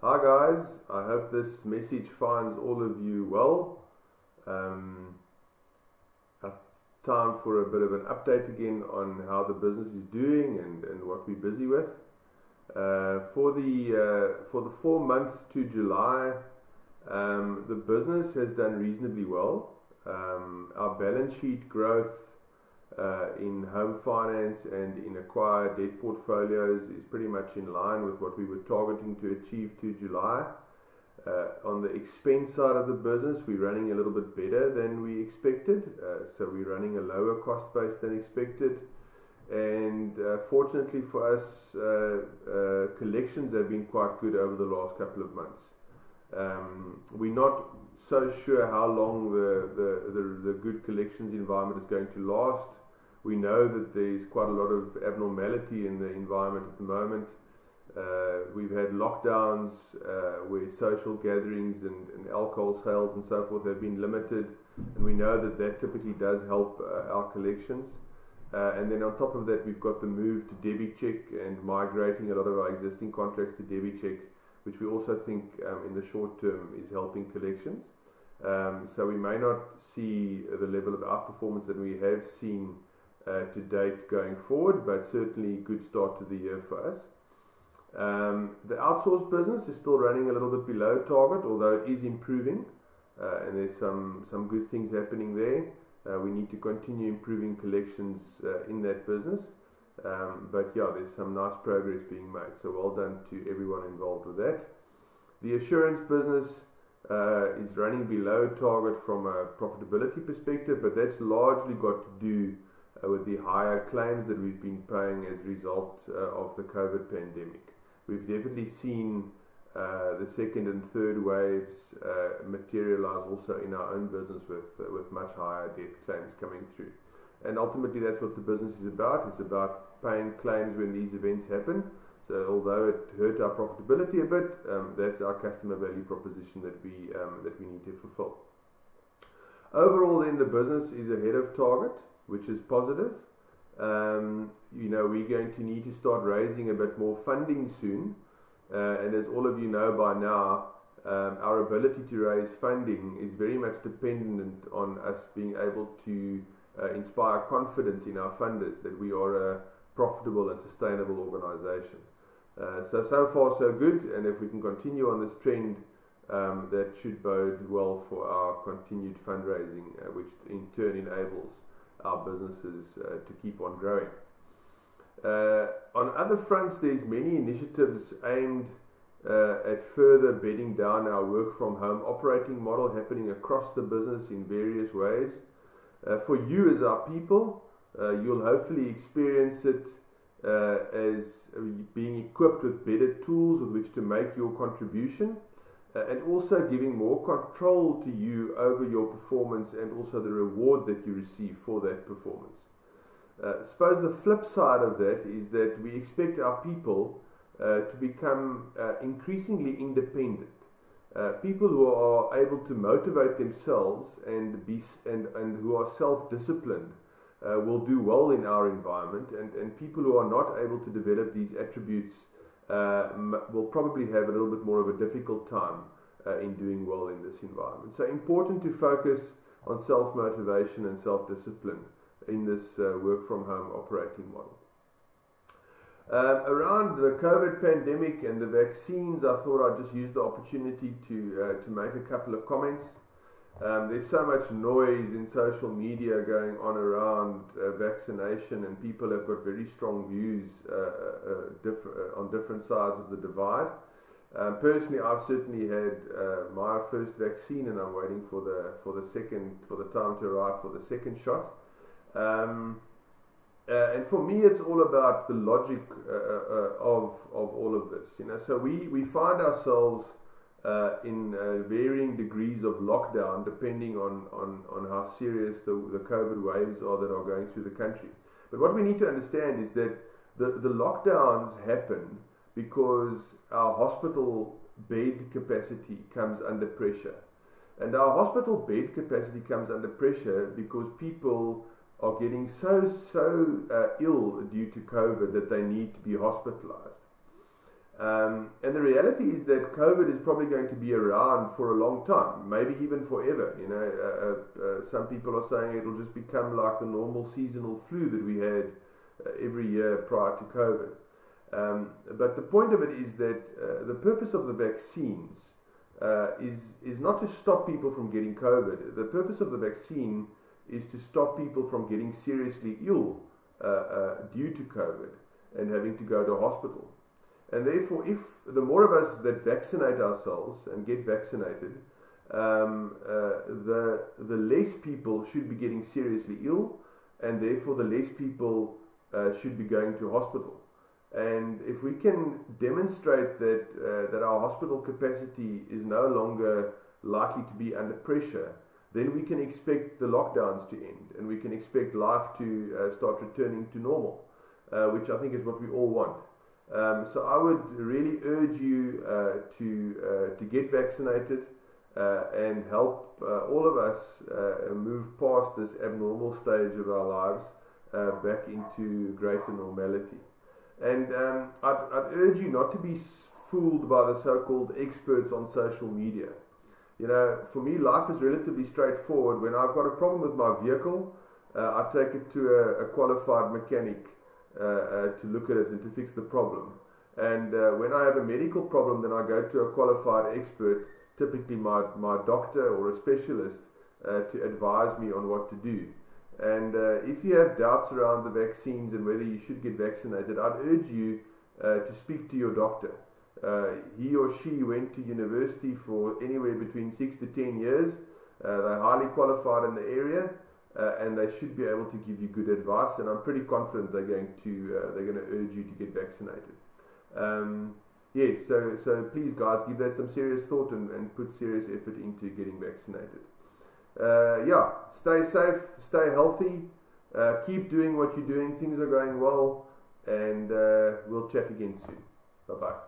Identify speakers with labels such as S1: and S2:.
S1: Hi guys, I hope this message finds all of you well. Uh, Time for a bit of an update again on how the business is doing and what we're busy with. For the 4 months to July, the business has done reasonably well. Our balance sheet growth in home finance and in acquired debt portfolios is pretty much in line with what we were targeting to achieve to July. On the expense side of the business, we're running a little bit better than we expected, so we're running a lower cost base than expected. And fortunately for us, collections have been quite good over the last couple of months. We're not so sure how long the good collections environment is going to last. We know that there's quite a lot of abnormality in the environment at the moment. We've had lockdowns where social gatherings and alcohol sales and so forth have been limited, and we know that that typically does help our collections. And then on top of that, we've got the move to DebiCheck and migrating a lot of our existing contracts to DebiCheck, which we also think in the short term is helping collections. So we may not see the level of outperformance that we have seen to date going forward, but certainly good start to the year for us. The outsourced business is still running a little bit below target, although it is improving, and there's some good things happening there. We need to continue improving collections in that business, but yeah, there's some nice progress being made, so well done to everyone involved with that. The assurance business is running below target from a profitability perspective, but that's largely got to do with the higher claims that we've been paying as a result of the COVID pandemic. We've definitely seen the second and third waves materialize also in our own business with much higher death claims coming through. And ultimately that's what the business is about. It's about paying claims when these events happen. So although it hurt our profitability a bit, that's our customer value proposition that we need to fulfill. Overall then, the business is ahead of target, which is positive. We're going to need to start raising a bit more funding soon. And as all of you know by now, our ability to raise funding is very much dependent on us being able to inspire confidence in our funders that we are a profitable and sustainable organization. So far so good, and if we can continue on this trend, that should bode well for our continued fundraising, which in turn enables our businesses to keep on growing. On other fronts, there's many initiatives aimed at further bedding down our work from home operating model happening across the business in various ways. For you as our people, you'll hopefully experience it as being equipped with better tools with which to make your contribution, and also giving more control to you over your performance and also the reward that you receive for that performance. I suppose the flip side of that is that we expect our people to become increasingly independent. People who are able to motivate themselves and who are self-disciplined will do well in our environment, and people who are not able to develop these attributes will probably have a little bit more of a difficult time in doing well in this environment. So important to focus on self-motivation and self-discipline in this work from home operating model. Around the COVID pandemic and the vaccines, I thought I'd just use the opportunity to make a couple of comments. There's so much noise in social media going on around vaccination, and people have got very strong views on different sides of the divide. Personally, I've certainly had my first vaccine, and I'm waiting for the time to arrive for the second shot. And for me, it's all about the logic of all of this. So we find ourselves in varying degrees of lockdown depending on how serious the COVID waves are that are going through the country. But what we need to understand is that the lockdowns happen because our hospital bed capacity comes under pressure. And our hospital bed capacity comes under pressure because people are getting so ill due to COVID that they need to be hospitalized. And the reality is that COVID is probably going to be around for a long time, maybe even forever. Some people are saying it'll just become like the normal seasonal flu that we had every year prior to COVID. But the point of it is that the purpose of the vaccines is not to stop people from getting COVID. The purpose of the vaccine is to stop people from getting seriously ill due to COVID and having to go to hospital. And therefore, if the more of us that vaccinate ourselves and get vaccinated, the less people should be getting seriously ill, and therefore the less people should be going to hospital. And if we can demonstrate that our hospital capacity is no longer likely to be under pressure, then we can expect the lockdowns to end, and we can expect life to start returning to normal, which I think is what we all want. So I would really urge you to get vaccinated and help all of us move past this abnormal stage of our lives back into greater normality. And I'd urge you not to be fooled by the so-called experts on social media. For me, life is relatively straightforward. When I've got a problem with my vehicle, I take it to a qualified mechanic to look at it and to fix the problem. And when I have a medical problem, then I go to a qualified expert, typically my doctor or a specialist, to advise me on what to do. And if you have doubts around the vaccines and whether you should get vaccinated, I'd urge you to speak to your doctor. He or she went to university for anywhere between 6 to 10 years. They're highly qualified in the area. And they should be able to give you good advice, and I'm pretty confident they're going to urge you to get vaccinated. Yes, so please, guys, give that some serious thought and put serious effort into getting vaccinated. Stay safe, stay healthy, keep doing what you're doing. Things are going well, and we'll chat again soon. Bye bye.